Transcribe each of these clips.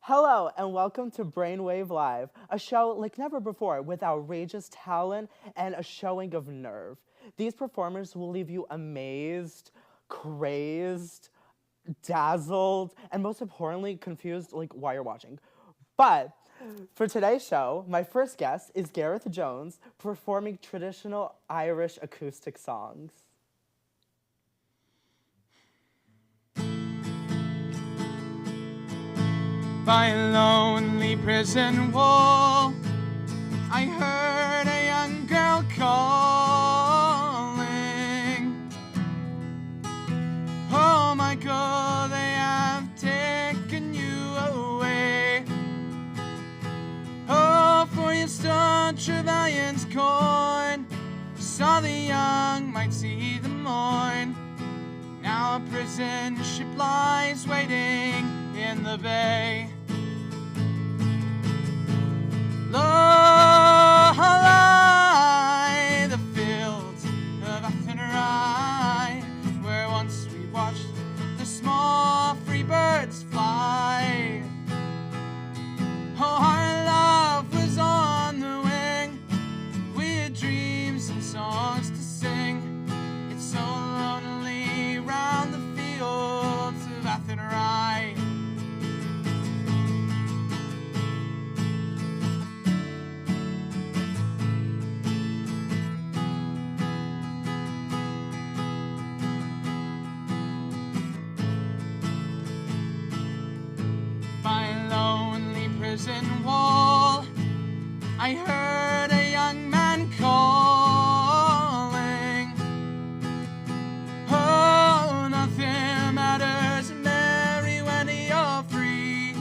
Hello and welcome to Brainwave Live, a show like never before with outrageous talent and a showing of nerve. These performers will leave you amazed, crazed, dazzled, and most importantly, confused like why you're watching. But for today's show, my first guest is Gareth Jones performing traditional Irish acoustic songs. By a lonely prison wall, I heard a young girl calling. Oh my God, they have taken you away. Oh, for you stood Trevelyan's coin, saw the young might see the morn. Now a prison ship lies waiting in the bay. Lo, lie the fields of Athenry, where once we watched the small free birds fly. Oh, our love was on the wing, we had dreams and songs to sing. It's so lonely round the fields of Athenry. Prison wall, I heard a young man calling. Oh, nothing matters, Mary, when you're free.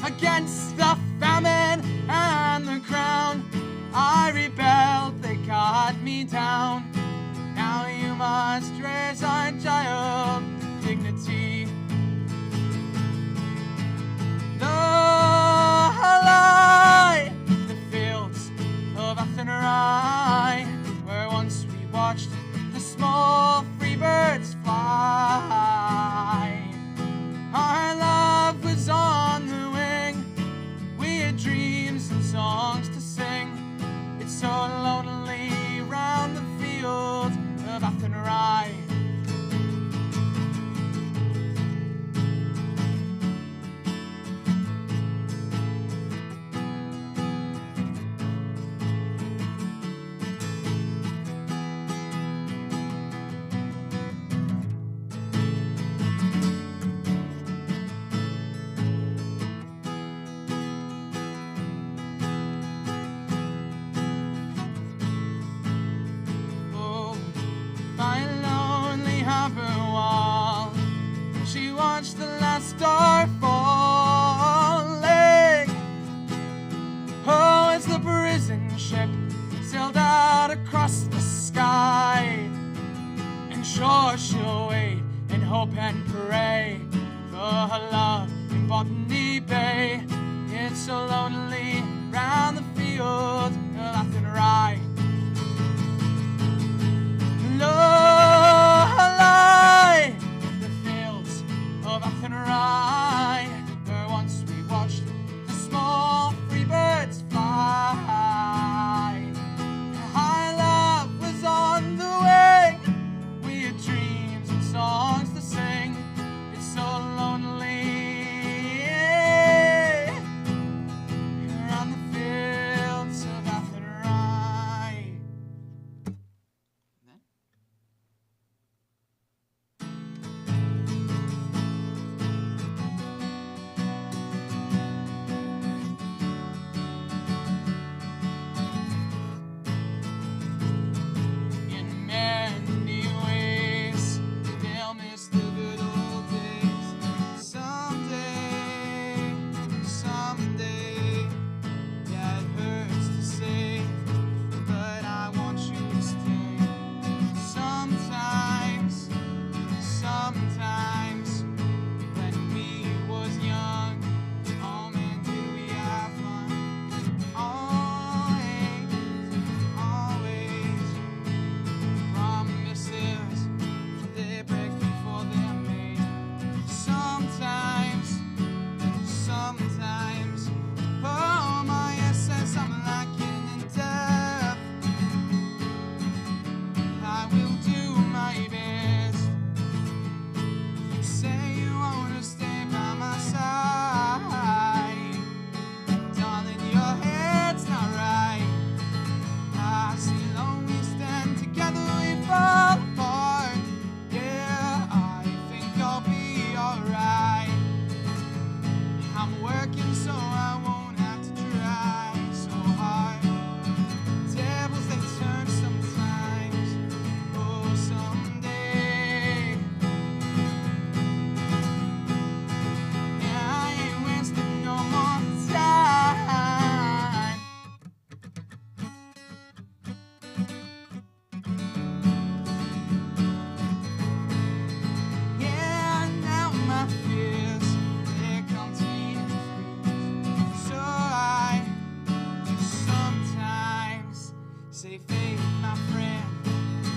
Against the famine and the crown, I rebelled, they cut me down. Now you must raise our child to dignity. The fields of Athenry, where once we watched the small free birds fly. Our love was on the wing, we had dreams and songs to sing. It's so lonely round the fields of Athenry. She watched the last star falling. Oh, as the prison ship sailed out across the sky. And sure she'll wait and hope and pray for her love in Botany Bay. It's so lonely round the fields of Athenry. Of Athenry, where once we watched the small free birds fly. Our love was on the wing, we had dreams and songs to sing. It's so lonely around the fields of Athenry. working so I won't have to try so hard. Tables they turn sometimes. Oh, someday. Yeah, I ain't wasting no more time. Yeah, now my fears, they come to me in threes. So I sometimes say, faith, my friend,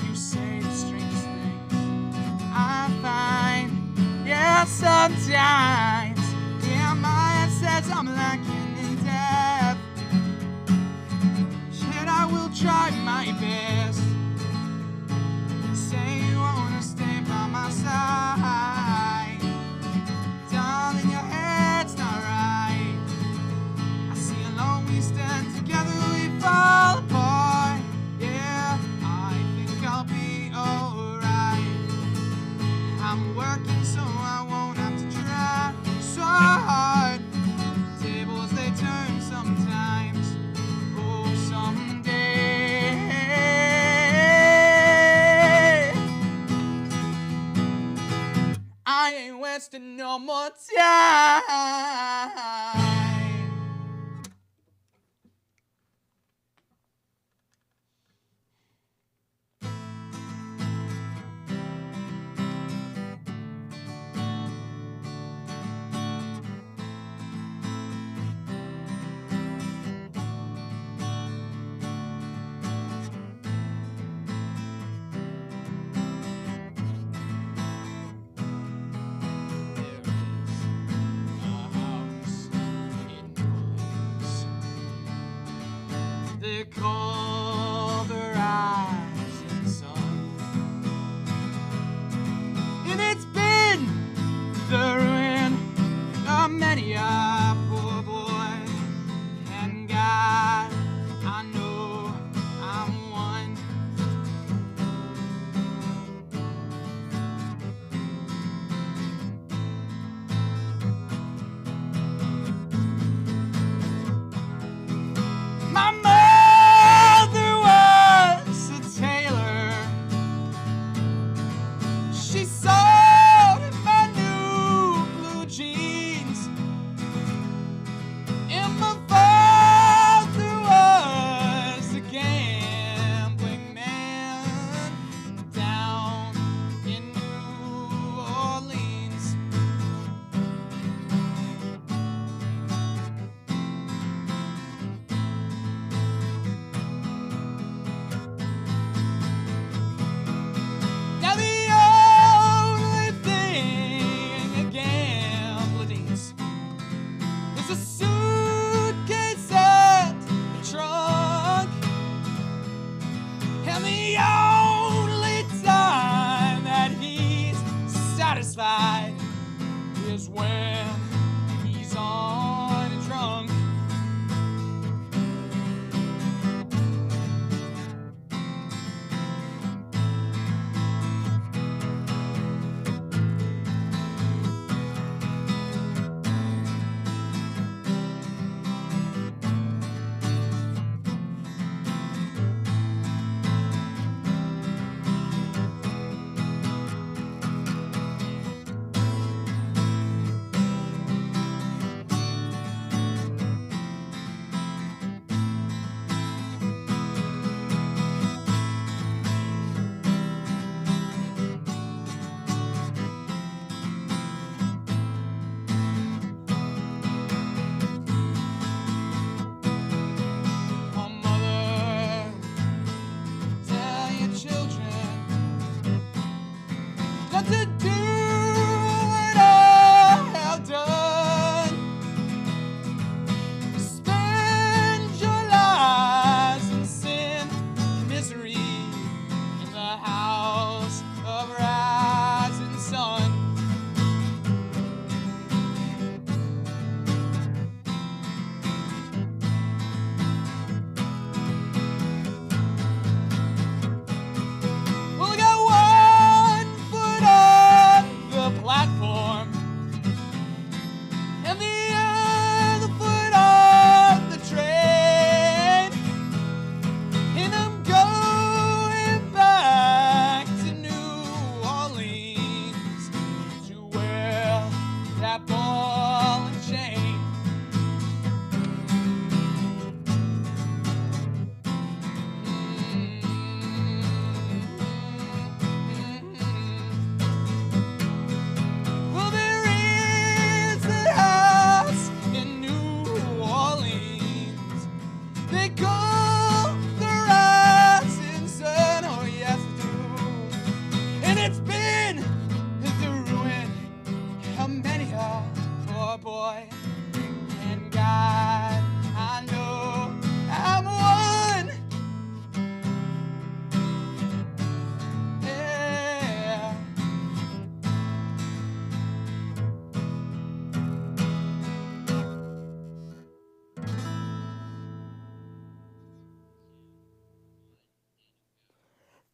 you say the strangest things I find. Yeah, sometimes, yeah, my head says I'm lacking in depth. Yet I will try my best. Say you wanna stay by my side. Darling, your head's not right. I see alone we stand together, we fall apart. Yeah, I think I'll be alright. I'm working so I won't have to try so hard. Tables they turn sometimes. Oh, someday. I ain't wasting no more time. They call the rising sun, and it's been the ruin of many a poor boy. And God, I know I'm one. My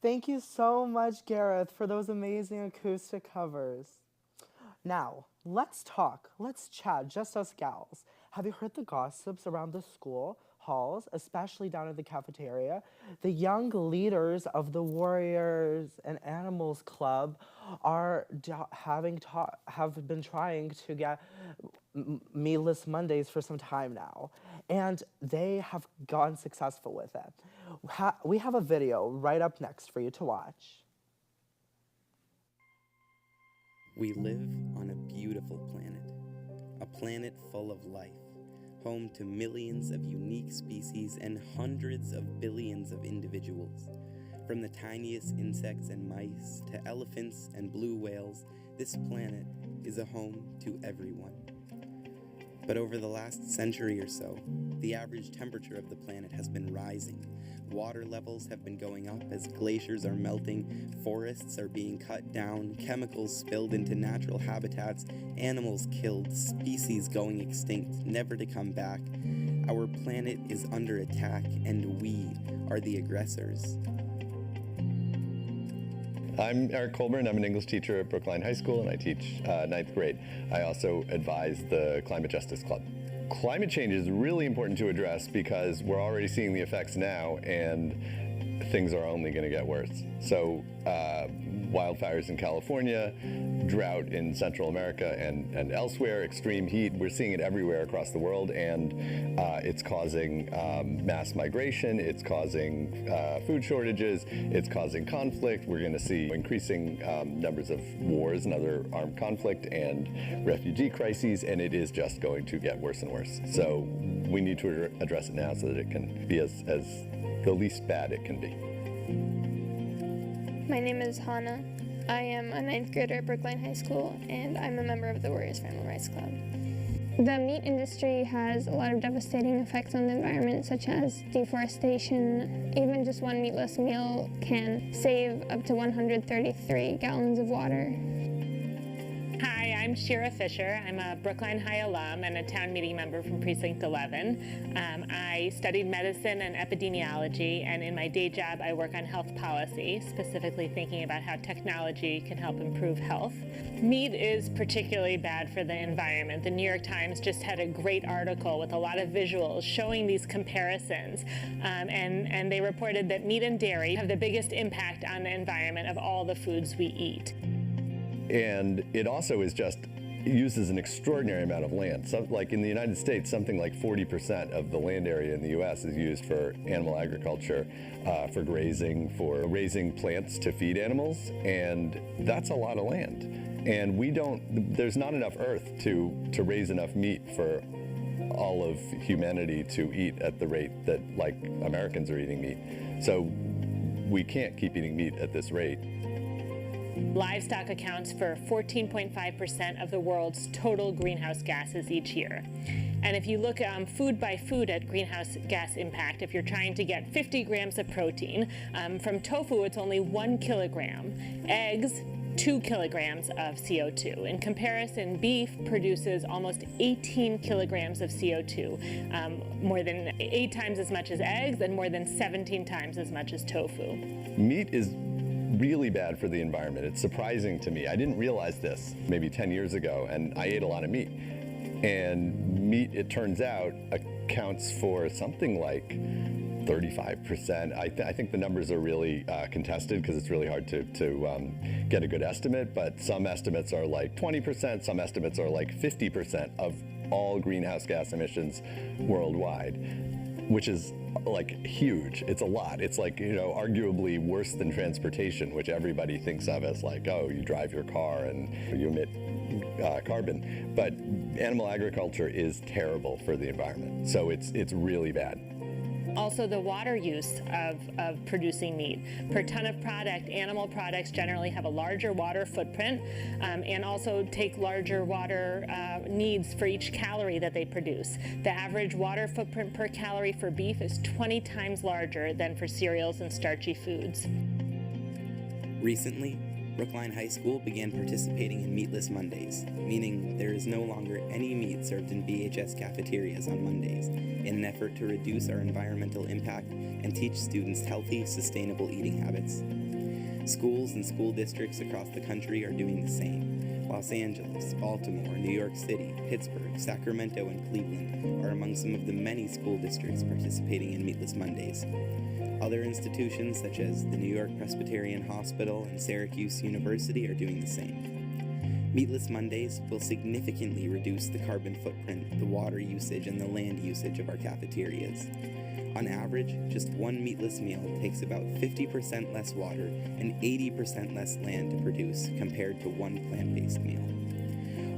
Thank you so much, Gareth, for those amazing acoustic covers. Now, let's talk. Let's chat, just us gals. Have you heard the gossips around the school halls, especially down in the cafeteria? The young leaders of the Warriors and Animals Club are have been trying to get meatless Mondays for some time now, and they have gone successful with it. We have a video right up next for you to watch. We live on a beautiful planet, a planet full of life, home to millions of unique species and hundreds of billions of individuals. From the tiniest insects and mice to elephants and blue whales, this planet is a home to everyone. But over the last century or so, the average temperature of the planet has been rising. Water levels have been going up as glaciers are melting, forests are being cut down, chemicals spilled into natural habitats, animals killed, species going extinct, never to come back. Our planet is under attack, and we are the aggressors. I'm Eric Colburn. I'm an English teacher at Brookline High School, and I teach 9th grade. I also advise the Climate Justice Club. Climate change is really important to address because we're already seeing the effects now, and things are only going to get worse. So wildfires in California, drought in Central America and elsewhere, extreme heat, we're seeing it everywhere across the world, and it's causing mass migration, it's causing food shortages, it's causing conflict. We're going to see increasing numbers of wars and other armed conflict and refugee crises, and it is just going to get worse and worse. So we need to address it now so that it can be as the least bad it can be. My name is Hannah. I am a 9th grader at Brookline High School, and I'm a member of the Warriors Family Rights Club. The meat industry has a lot of devastating effects on the environment, such as deforestation. Even just one meatless meal can save up to 133 gallons of water. Hi, I'm Shira Fisher. I'm a Brookline High alum and a town meeting member from Precinct 11. I studied medicine and epidemiology, and in my day job I work on health policy, specifically thinking about how technology can help improve health. Meat is particularly bad for the environment. The New York Times just had a great article with a lot of visuals showing these comparisons, and they reported that meat and dairy have the biggest impact on the environment of all the foods we eat. And it also uses an extraordinary amount of land. So, like in the United States, something like 40% of the land area in the U.S. is used for animal agriculture, for grazing, for raising plants to feed animals, and that's a lot of land. And there's not enough earth to raise enough meat for all of humanity to eat at the rate that, like, Americans are eating meat. So we can't keep eating meat at this rate. Livestock accounts for 14.5% of the world's total greenhouse gases each year. And if you look food by food at greenhouse gas impact, if you're trying to get 50 grams of protein, from tofu it's only 1 kilogram. Eggs, 2 kilograms of CO2. In comparison, beef produces almost 18 kilograms of CO2, more than 8 times as much as eggs and more than 17 times as much as tofu. Meat is really bad for the environment. It's surprising to me. I didn't realize this maybe 10 years ago, and I ate a lot of meat. And meat, it turns out, accounts for something like 35%. I think the numbers are really contested because it's really hard to get a good estimate, but some estimates are like 20%, some estimates are like 50% of all greenhouse gas emissions worldwide, which is like huge. It's a lot. It's like, arguably worse than transportation, which everybody thinks of as like, oh, you drive your car and you emit carbon. But animal agriculture is terrible for the environment. So it's really bad. Also, the water use of producing meat. Per ton of product, animal products generally have a larger water footprint and also take larger water needs for each calorie that they produce. The average water footprint per calorie for beef is 20 times larger than for cereals and starchy foods. Recently, Brookline High School began participating in Meatless Mondays, meaning there is no longer any meat served in BHS cafeterias on Mondays, in an effort to reduce our environmental impact and teach students healthy, sustainable eating habits. Schools and school districts across the country are doing the same. Los Angeles, Baltimore, New York City, Pittsburgh, Sacramento, and Cleveland are among some of the many school districts participating in Meatless Mondays. Other institutions such as the New York Presbyterian Hospital and Syracuse University are doing the same. Meatless Mondays will significantly reduce the carbon footprint, the water usage, and the land usage of our cafeterias. On average, just one meatless meal takes about 50% less water and 80% less land to produce compared to one plant-based meal.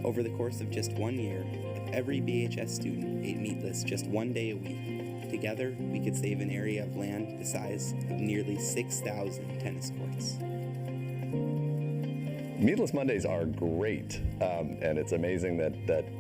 Over the course of just 1 year, if every BHS student ate meatless just 1 day a week, together we could save an area of land the size of nearly 6,000 tennis courts. Meatless Mondays are great, and it's amazing that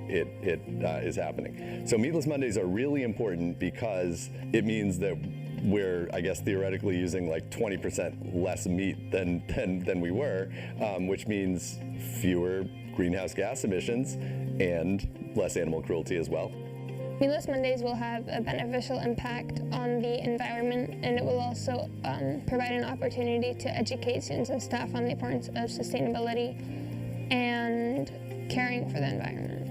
it is happening. So Meatless Mondays are really important because it means that we're, I guess, theoretically using like 20% less meat than we were, which means fewer greenhouse gas emissions and less animal cruelty as well. Meatless Mondays will have a beneficial impact on the environment, and it will also provide an opportunity to educate students and staff on the importance of sustainability and caring for the environment.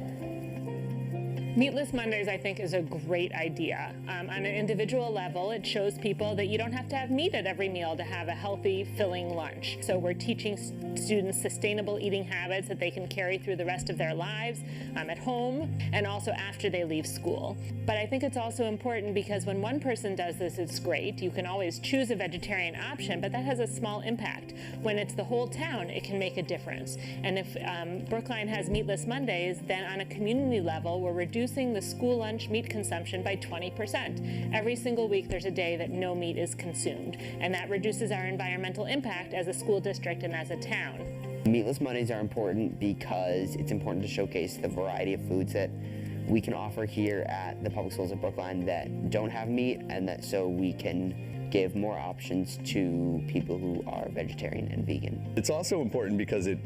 Meatless Mondays, I think, is a great idea. On an individual level, it shows people that you don't have to have meat at every meal to have a healthy, filling lunch. So we're teaching students sustainable eating habits that they can carry through the rest of their lives at home and also after they leave school. But I think it's also important because when one person does this, it's great. You can always choose a vegetarian option, but that has a small impact. When it's the whole town, it can make a difference. And if Brookline has Meatless Mondays, then on a community level, we're reducing the school lunch meat consumption by 20%. Every single week there's a day that no meat is consumed, and that reduces our environmental impact as a school district and as a town. Meatless Mondays are important because it's important to showcase the variety of foods that we can offer here at the public schools of Brookline that don't have meat, and that so we can give more options to people who are vegetarian and vegan. It's also important because it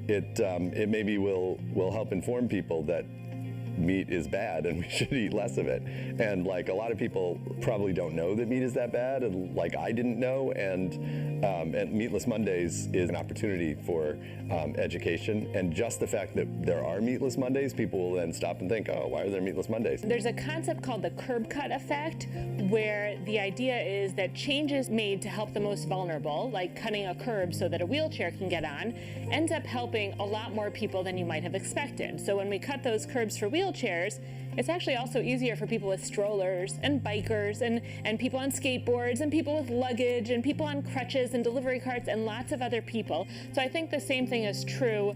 maybe will help inform people that meat is bad and we should eat less of it. And like a lot of people probably don't know that meat is that bad, and like I didn't know, and Meatless Mondays is an opportunity for education, and just the fact that there are Meatless Mondays, people will then stop and think, oh, why are there Meatless Mondays? There's a concept called the curb cut effect, where the idea is that changes made to help the most vulnerable, like cutting a curb so that a wheelchair can get on, ends up helping a lot more people than you might have expected. So when we cut those curbs for wheelchairs, it's actually also easier for people with strollers and bikers and people on skateboards and people with luggage and people on crutches and delivery carts and lots of other people. So I think the same thing is true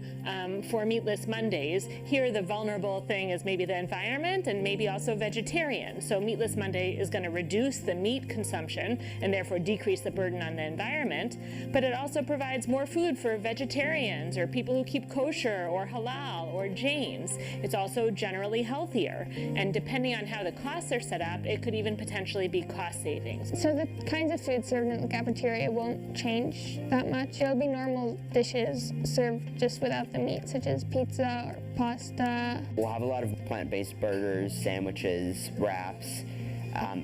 for Meatless Mondays. Here the vulnerable thing is maybe the environment and maybe also vegetarian. So Meatless Monday is going to reduce the meat consumption and therefore decrease the burden on the environment, but it also provides more food for vegetarians or people who keep kosher or halal or Jains. It's also generally healthier. And depending on how the costs are set up, it could even potentially be cost savings. So the kinds of food served in the cafeteria won't change that much. It'll be normal dishes served just without the meat, such as pizza or pasta. We'll have a lot of plant-based burgers, sandwiches, wraps,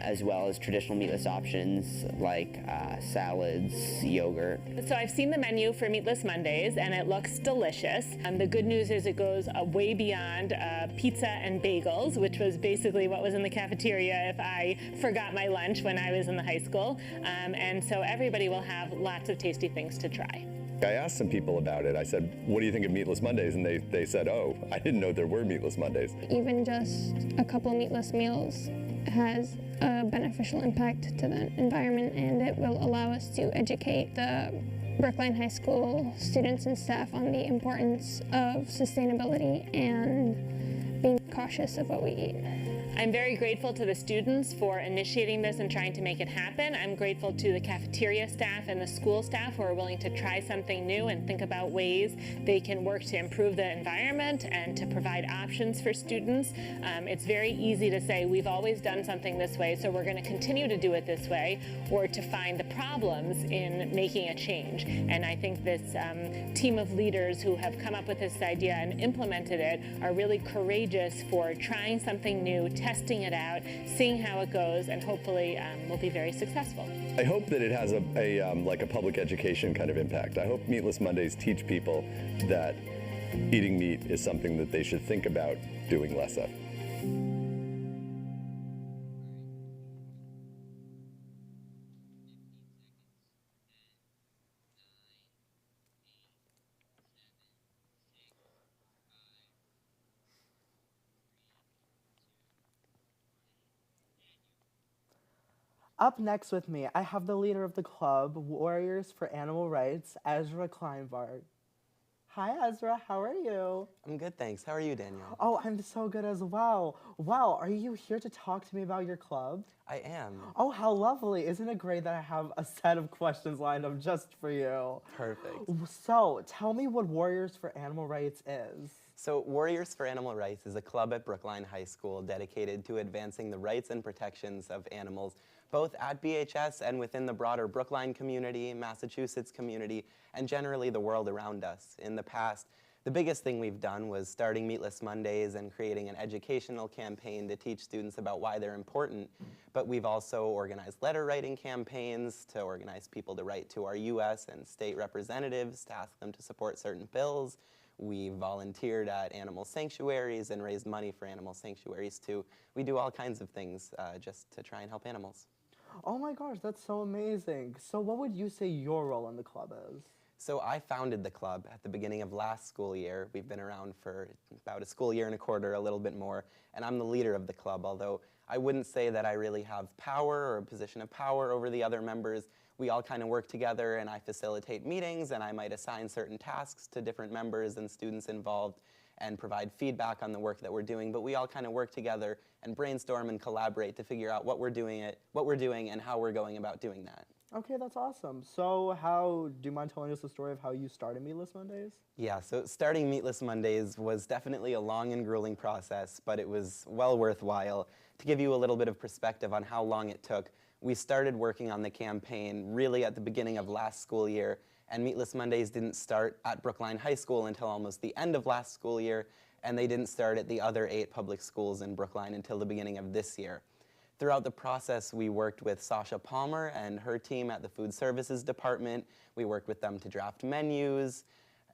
as well as traditional meatless options like salads, yogurt. So I've seen the menu for Meatless Mondays and it looks delicious. And the good news is it goes way beyond pizza and bagels, which was basically what was in the cafeteria if I forgot my lunch when I was in the high school. And so everybody will have lots of tasty things to try. I asked some people about it. I said, what do you think of Meatless Mondays? And they said, oh, I didn't know there were Meatless Mondays. Even just a couple meatless meals has a beneficial impact to the environment, and it will allow us to educate the Brookline High School students and staff on the importance of sustainability and being cautious of what we eat. I'm very grateful to the students for initiating this and trying to make it happen. I'm grateful to the cafeteria staff and the school staff who are willing to try something new and think about ways they can work to improve the environment and to provide options for students. It's very easy to say we've always done something this way, so we're going to continue to do it this way, or to find the problems in making a change. And I think this team of leaders who have come up with this idea and implemented it are really courageous for trying something new, testing it out, seeing how it goes, and hopefully will be very successful. I hope that it has like a public education kind of impact. I hope Meatless Mondays teach people that eating meat is something that they should think about doing less of. Up next with me, I have the leader of the club, Warriors for Animal Rights, Ezra Kleinbart. Hi, Ezra. How are you? I'm good, thanks. How are you, Daniel? Oh, I'm so good as well. Wow, are you here to talk to me about your club? I am. Oh, how lovely. Isn't it great that I have a set of questions lined up just for you? Perfect. So, tell me what Warriors for Animal Rights is. So, Warriors for Animal Rights is a club at Brookline High School dedicated to advancing the rights and protections of animals, both at BHS and within the broader Brookline community, Massachusetts community, and generally the world around us. In the past, the biggest thing we've done was starting Meatless Mondays and creating an educational campaign to teach students about why they're important. But we've also organized letter writing campaigns to organize people to write to our U.S. and state representatives to ask them to support certain bills. We volunteered at animal sanctuaries and raised money for animal sanctuaries too. We do all kinds of things just to try and help animals. Oh my gosh, that's so amazing. So what would you say your role in the club is? So I founded the club at the beginning of last school year. We've been around for about a school year and a quarter, a little bit more, and I'm the leader of the club, although I wouldn't say that I really have power or a position of power over the other members. We all kind of work together, and I facilitate meetings, and I might assign certain tasks to different members and students involved and provide feedback on the work that we're doing, but we all kind of work together and brainstorm and collaborate to figure out what we're doing and how we're going about doing that. Okay, that's awesome. So do you mind telling us the story of how you started Meatless Mondays? Yeah, so starting Meatless Mondays was definitely a long and grueling process, but it was well worthwhile. To give you a little bit of perspective on how long it took, we started working on the campaign really at the beginning of last school year, and Meatless Mondays didn't start at Brookline High School until almost the end of last school year, and they didn't start at the other 8 public schools in Brookline until the beginning of this year. Throughout the process, we worked with Sasha Palmer and her team at the Food Services Department. We worked with them to draft menus,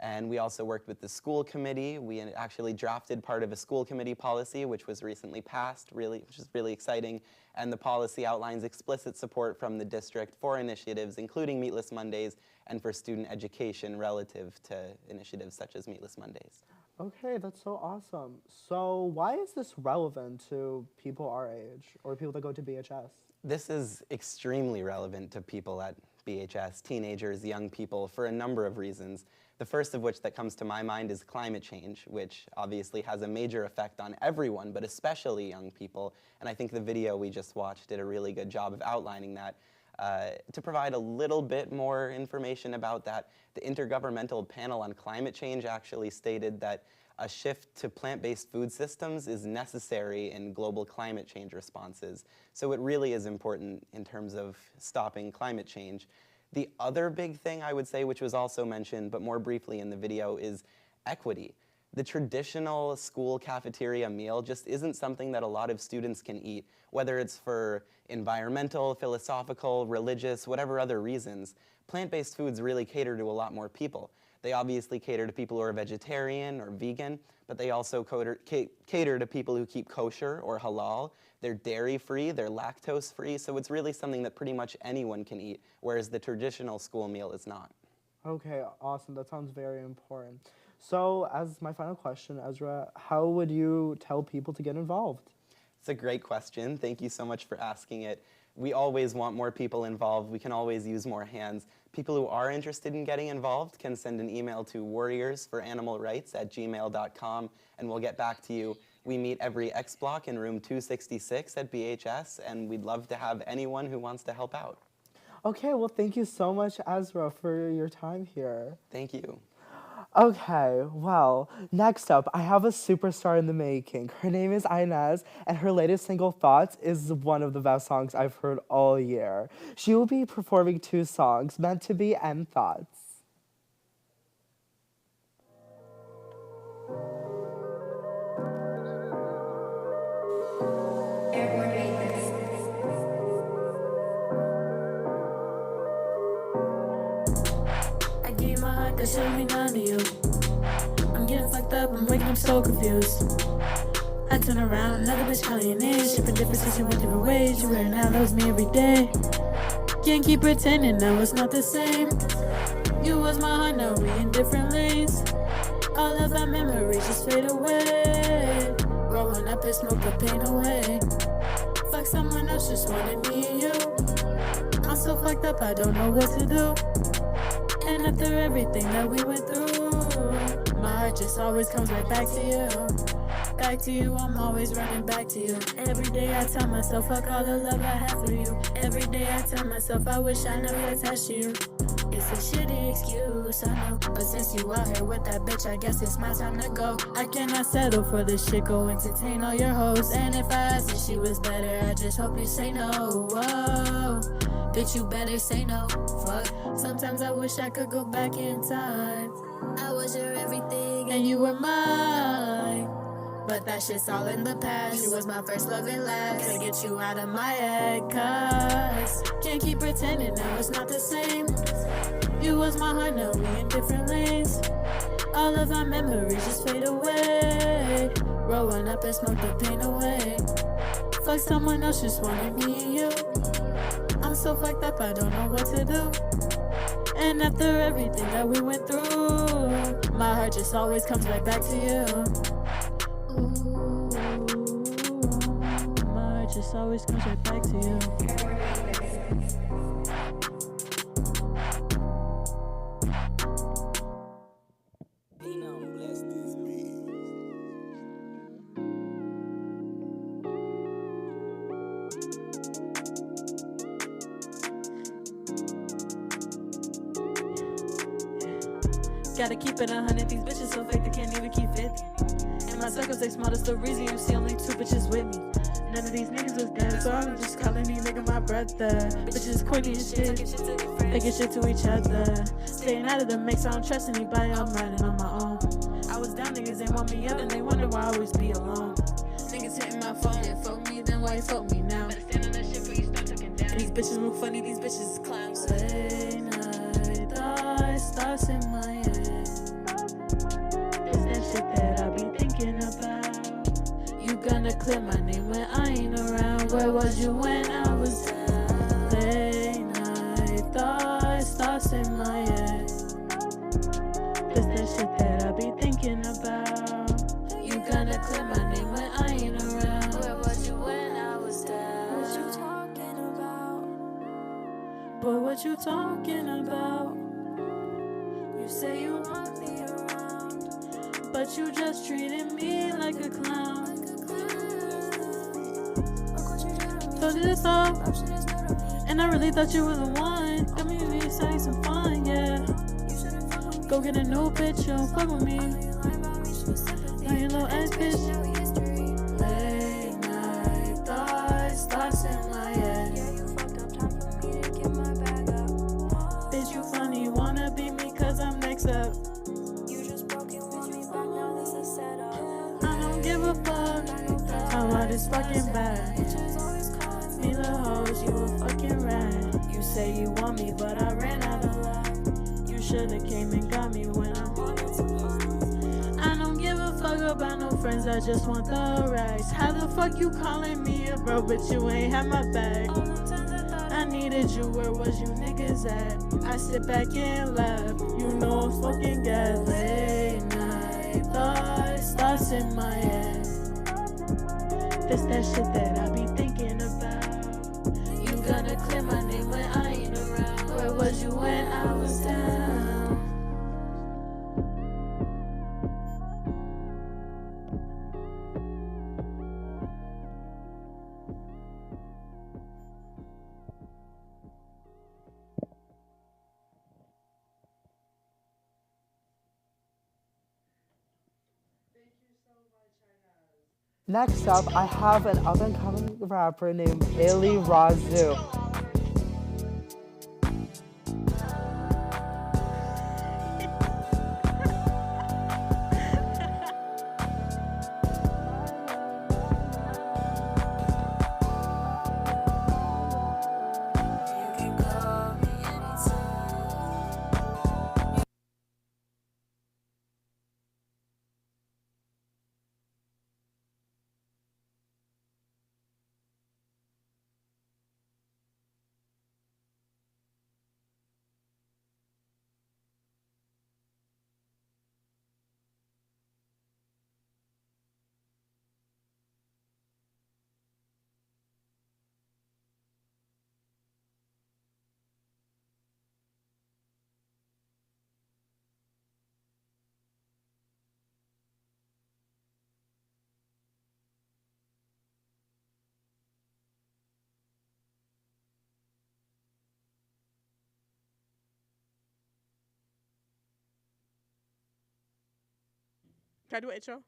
and we also worked with the school committee. We actually drafted part of a school committee policy, which was recently passed, which is really exciting. And the policy outlines explicit support from the district for initiatives, including Meatless Mondays, and for student education relative to initiatives such as Meatless Mondays. Okay, that's so awesome. So why is this relevant to people our age or people that go to BHS? This is extremely relevant to people at BHS, teenagers, young people, for a number of reasons. The first of which that comes to my mind is climate change, which obviously has a major effect on everyone, but especially young people. And I think the video we just watched did a really good job of outlining that. To provide a little bit more information about that, the Intergovernmental Panel on Climate Change actually stated that a shift to plant-based food systems is necessary in global climate change responses. So it really is important in terms of stopping climate change. The other big thing I would say, which was also mentioned, but more briefly in the video, is equity. The traditional school cafeteria meal just isn't something that a lot of students can eat, whether it's for environmental, philosophical, religious, whatever other reasons. Plant-based foods really cater to a lot more people. They obviously cater to people who are vegetarian or vegan, but they also cater to people who keep kosher or halal. They're dairy-free, they're lactose-free, so it's really something that pretty much anyone can eat, whereas the traditional school meal is not. Okay, awesome. That sounds very important. So as my final question, Ezra, how would you tell people to get involved? It's a great question. Thank you so much for asking it. We always want more people involved. We can always use more hands. People who are interested in getting involved can send an email to warriorsforanimalrights@gmail.com, and we'll get back to you We meet every X block in room 266 at BHS, and we'd love to have anyone who wants to help out. Okay, well, thank you so much, Ezra, for your time here. Thank you. Okay, well, next up, I have a superstar in the making. Her name is Inez, and her latest single, Thoughts, is one of the best songs I've heard all year. She will be performing 2 songs, Meant to Be and Thoughts. I gave my heart, that showed me none of you. I'm getting fucked up, I'm waking up so confused. I turn around, another bitch calling your name. Shipping different situations with different ways. You wearing out, loves me every day. Can't keep pretending, now it's not the same. You was my heart, now we in different lanes. All of our memories just fade away. Growing up and smoke the pain away. Fuck someone else, just wanted me and you. I'm so fucked up, I don't know what to do. And after everything that we went through, my heart just always comes right back to you. Back to you, I'm always running back to you. Every day I tell myself, fuck all the love I have for you. Every day I tell myself, I wish I never attached to you. It's a shitty excuse, I know. But since you out here with that bitch, I guess it's my time to go. I cannot settle for this shit, go entertain all your hoes. And if I asked if she was better, I just hope you say no. Whoa, bitch, you better say no. Fuck, sometimes I wish I could go back in time. I was your everything and you were mine. But that shit's all in the past. You was my first love and last. Gotta get you out of my head, cause can't keep pretending now it's not the same. You was my heart, now we in different lanes. All of our memories just fade away. Growing up and smoke the pain away. Fuck someone else, just wanted me and you. I'm so fucked up, I don't know what to do. And after everything that we went through, my heart just always comes right back to you. Ooh, my heart just always comes right back to you. Gotta keep it 100, these bitches so fake they can't even keep 50. And my circles they small, that's the reason you see only 2 bitches with me. None of these niggas was dead, so I'm just calling these niggas my brother. Bitches corny and shit, they get shit to each other. Staying out of the mix, I don't trust anybody, I'm riding on my own. I was down, niggas ain't want me up, and they wonder why I always be alone. Niggas hitting my phone, and fuck me, then why you fuck me now? Better stand on that shit before you start talking down. These bitches move funny, these bitches is clowns. Late night thoughts in my head. It's that shit that I be thinking about. You gonna clear my name when I ain't around. Where was you when I was down? Late night thoughts in my head. It's that shit that I be thinking about. You gonna clear my name when I ain't around. Where was you when I was down? What you talking about? Boy, what you talking about? You say you want me around, but you just treated me like a clown. Told you this all, and I really thought you were the one. Got me really starting some fun, yeah. Go get a new bitch, you don't fuck with me. Now your little ass bitch. Late night thoughts in my head. Bitch, you funny, you wanna beat me cause I'm next up. I don't give a fuck, how about this fucking bad. Me little hoes, you a fucking rat. You say you want me, but I ran out of luck. You shoulda came and got me when I wanted to. I don't give a fuck about no friends, I just want the racks. How the fuck you calling me a bro, but you ain't have my back? I needed you, where was you niggas at? I sit back and laugh, you know I'm fucking gas. Late night thoughts in my head. This that shit that I be thinking about. You gonna clear my name when I ain't around. Where was you when I was down? Next up, I have an up-and-coming rapper named Ili Razu. Can I do an intro?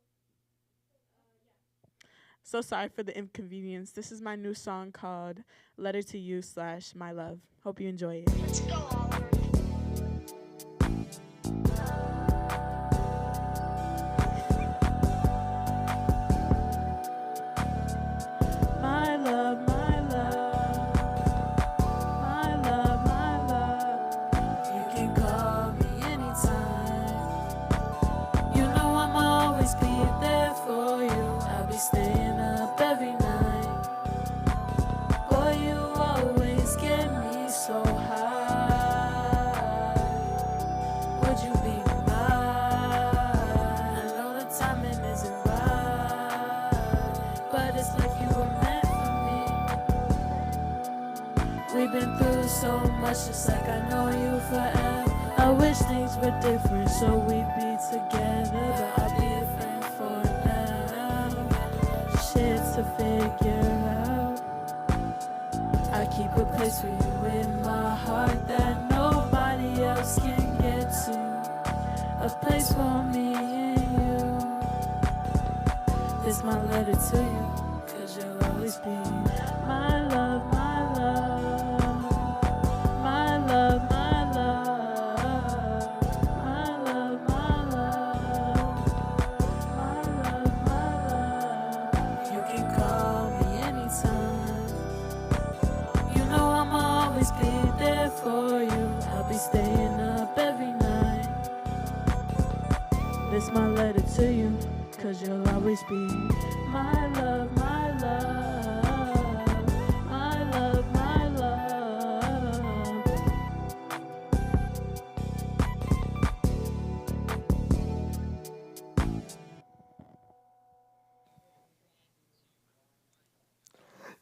So sorry for the inconvenience. This is my new song called Letter to You / My Love. Hope you enjoy it. My love, my love, my love, my love. You can call me anytime. You know I'ma always be there for you. I'll be staying up every night. Boy, you always get me so high. Would you be mine? I know the timing isn't right, but it's like you were meant for me. We've been through so much, just like I know you forever. I wish things were different so we'd be together, but I'll be a friend for now. Shit to figure out. I keep a place for you in my heart that nobody else can get to. A place for me and you. This my letter to you, 'cause you'll always be my love, my love, my love, my love, my love, my love, my love, my love. You can call me anytime. You know I'ma always be there for you. I'll be staying up every night. This my letter to you, 'cause you'll always be my love, my love, my love, my love.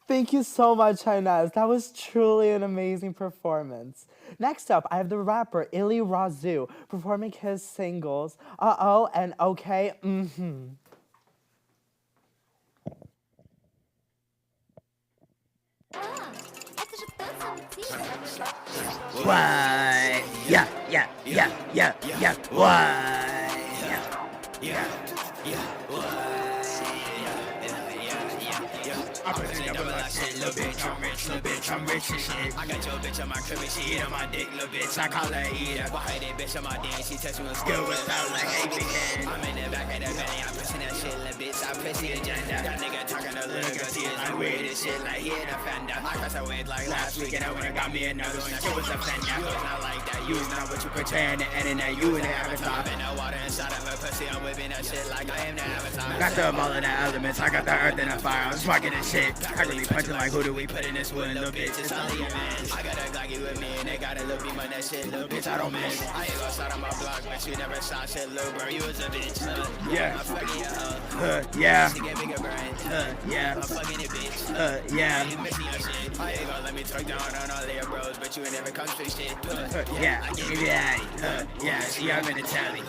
Thank you so much, Inez. That was truly an amazing performance. Next up, I have the rapper Ili Razu performing his singles Uh-Oh and Okay, Mm-hmm. Why? Yeah, yeah, yeah, yeah, yeah. Why? I'm pretty double like shit, little bitch, I'm rich and shit. I got your bitch on my crib and she eat on my dick, little bitch, I call her eater. Behind that bitch on my dance, she touch me with skill without like, hey, big hand. I'm in the back of the belly, I'm pushing that shit, little bitch, I push the agenda. That nigga talking to little girl, she is like weird as shit, like he in a fender. I crossed her wings like last week and I went and got me another one, that shit was a fender. You was not like that, you was not what you portraying the internet, you in the avatar. I'm in the water inside of her pussy, I'm whipping that shit like I am the avatar. Got the all of the elements, I got the earth and the fire, I'm sparking this shit. I really punching like who do we put in this wood, little bitch, it's all of your man. I got a Glocky with me and they got a little beam on that shit, little bitch, I don't miss. I ain't gon' start on my block, but you never saw shit, little bro, you was a bitch. Yeah. I'm fucking your hoe. Yeah. She get bigger brain. Yeah. I'm fucking it, bitch. Yeah. You missing your shit. I ain't gon' let me talk down on all of your bros, but you ain't never come straight shit. Yeah. I give you that. Yeah. She up in the tally.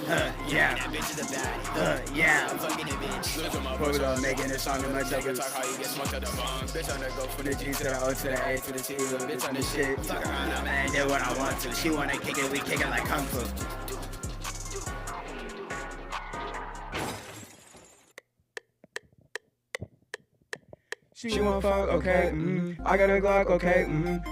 Yeah. That bitch is a baddie. Yeah. I'm fucking it, bitch. What we gonna making this song in my talk how you get smoked out the bomb. Bitch on the go from the G to the O to the A to the T. Little bitch on the shit. Fuck around, I'm and do what I want to. She wanna kick it, we kick it like Kung Fu. She won't fuck, okay, I got a Glock, okay,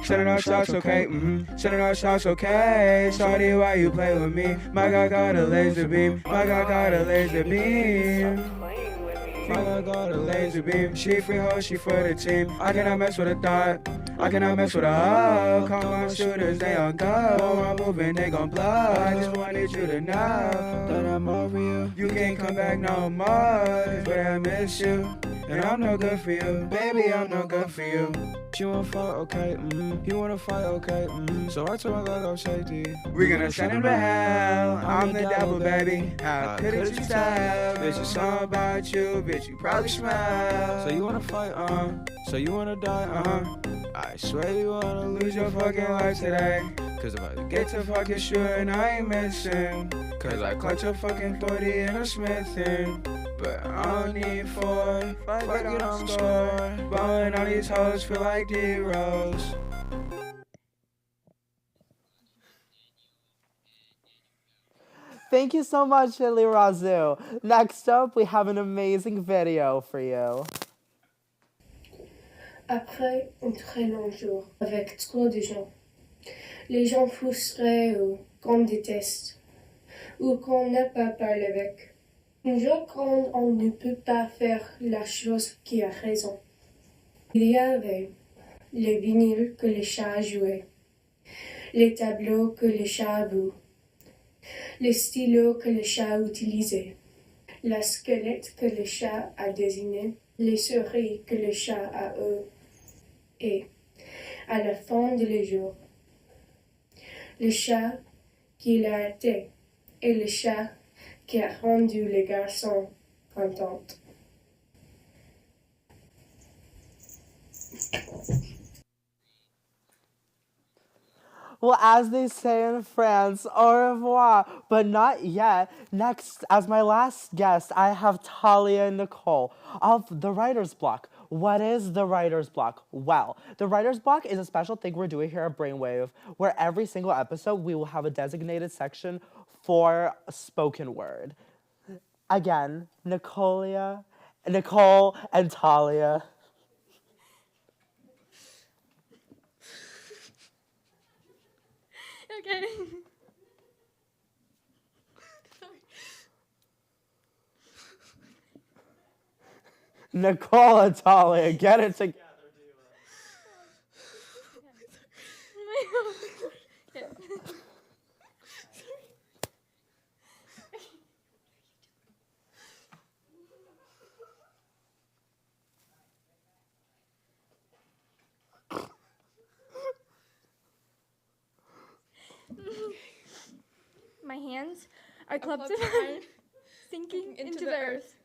sending out shots, okay, sending out shots, okay. Shawty, why you play with me? My God got a laser beam, my God got a laser beam. My God got a laser beam. She free hoe, she for the team. I cannot mess with a thought, I cannot mess with a hoe. Call my shooters, they on go. While I'm moving, they gon' blow. I just wanted you to know that I'm over you. You can't come back no more, but I miss you. And I'm no good for you, baby, I'm no good for you. She wanna fuck, okay, you wanna fight, okay, so I told my God, go safety. We gonna send him to hell, I'm the devil, baby. How couldn't you tell? Bitch, it's all about you, bitch, you probably smell. So you wanna fight, so you wanna die, I swear you wanna lose your fucking life today. Cause if I get to fucking shooting, I ain't missing. Cause I clutch a fucking 40 and a smithing. But I don't need 4, fuck it, I'm score. Ballin' on these hoes, feel like D-Rose. Thank you so much, Lily Razoo. Next up, we have an amazing video for you. Après un très long jour avec trop de gens, les gens frustrés ou qu'on déteste, ou qu'on n'a pas parlé avec. Un jour quand on ne peut pas faire la chose qui a raison. Il y avait les vinyles que le chat a joué, les tableaux que le chat a vus, les stylos que le chat a utilisés, la squelette que le chat a dessiné, les souris que le chat a eues. Et, à la fin de le jour, le chat qu'il a été et le chat qui a rendu les garçons contents. Well, as they say in France, au revoir, but not yet. Next, as my last guest, I have Talia and Nicole of the Writer's Block. What is the Writer's Block? Well, the Writer's Block is a special thing we're doing here at Brainwave, where every single episode we will have a designated section for spoken word. Again, Nicole and Talia. Okay. Nicole and Talia, get it together. My hands are clubbed sinking into the earth.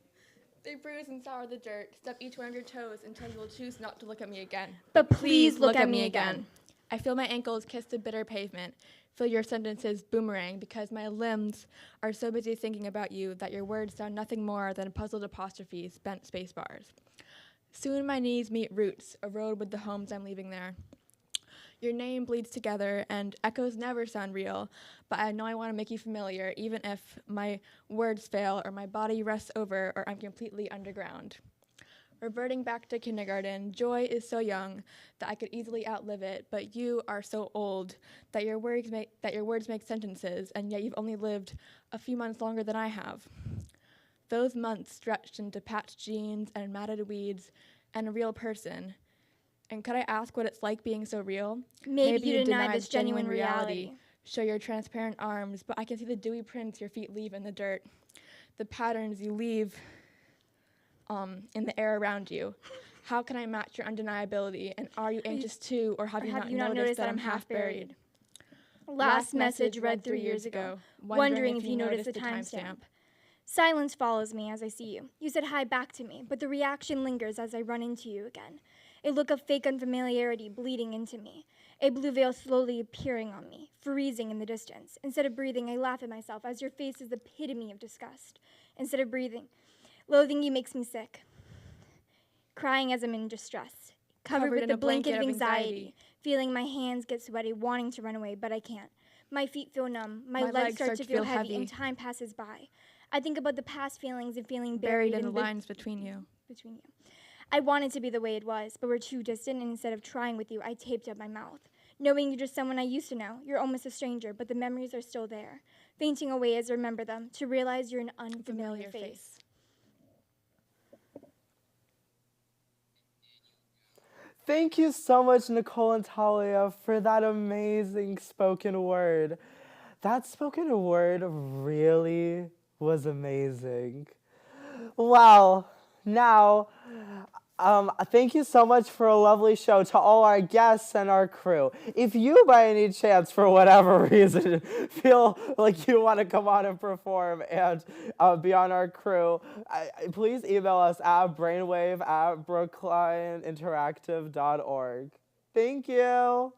They bruise and sour the dirt. Step each one of your toes until you will choose not to look at me again. But please look at me again. I feel my ankles kiss the bitter pavement. Feel your sentences boomerang because my limbs are so busy thinking about you that your words sound nothing more than puzzled apostrophes, bent space bars. Soon my knees meet roots, a road with the homes I'm leaving there. Your name bleeds together, and echoes never sound real, but I know I want to make you familiar, even if my words fail or my body rests over or I'm completely underground. Reverting back to kindergarten, joy is so young that I could easily outlive it, but you are so old that your words make sentences, and yet you've only lived a few months longer than I have. Those months stretched into patched jeans and matted weeds and a real person. And could I ask what it's like being so real? Maybe you deny this genuine reality. Show your transparent arms, but I can see the dewy prints your feet leave in the dirt, the patterns you leave in the air around you. How can I match your undeniability? And are you anxious too, or have you not noticed that I'm half buried? Last message read 3 years ago, wondering if you noticed the timestamp. Silence follows me as I see you. You said hi back to me, but the reaction lingers as I run into you again. A look of fake unfamiliarity bleeding into me. A blue veil slowly appearing on me, freezing in the distance. Instead of breathing, I laugh at myself as your face is the epitome of disgust. Instead of breathing, loathing you makes me sick. Crying as I'm in distress, covered with a blanket of anxiety, feeling my hands get sweaty, wanting to run away, but I can't. My feet feel numb, my legs start to feel heavy, and time passes by. I think about the past feelings and feeling buried in the lines between you. I wanted to be the way it was, but we're too distant, and instead of trying with you, I taped up my mouth. Knowing you're just someone I used to know, you're almost a stranger, but the memories are still there. Fainting away as I remember them, to realize you're an unfamiliar face. Thank you so much, Nicole and Talia, for that amazing spoken word. That spoken word really was amazing. Wow. Now, thank you so much for a lovely show to all our guests and our crew. If you, by any chance, for whatever reason, feel like you want to come on and perform and be on our crew, please email us at brainwave@brooklineinteractive.org. Thank you.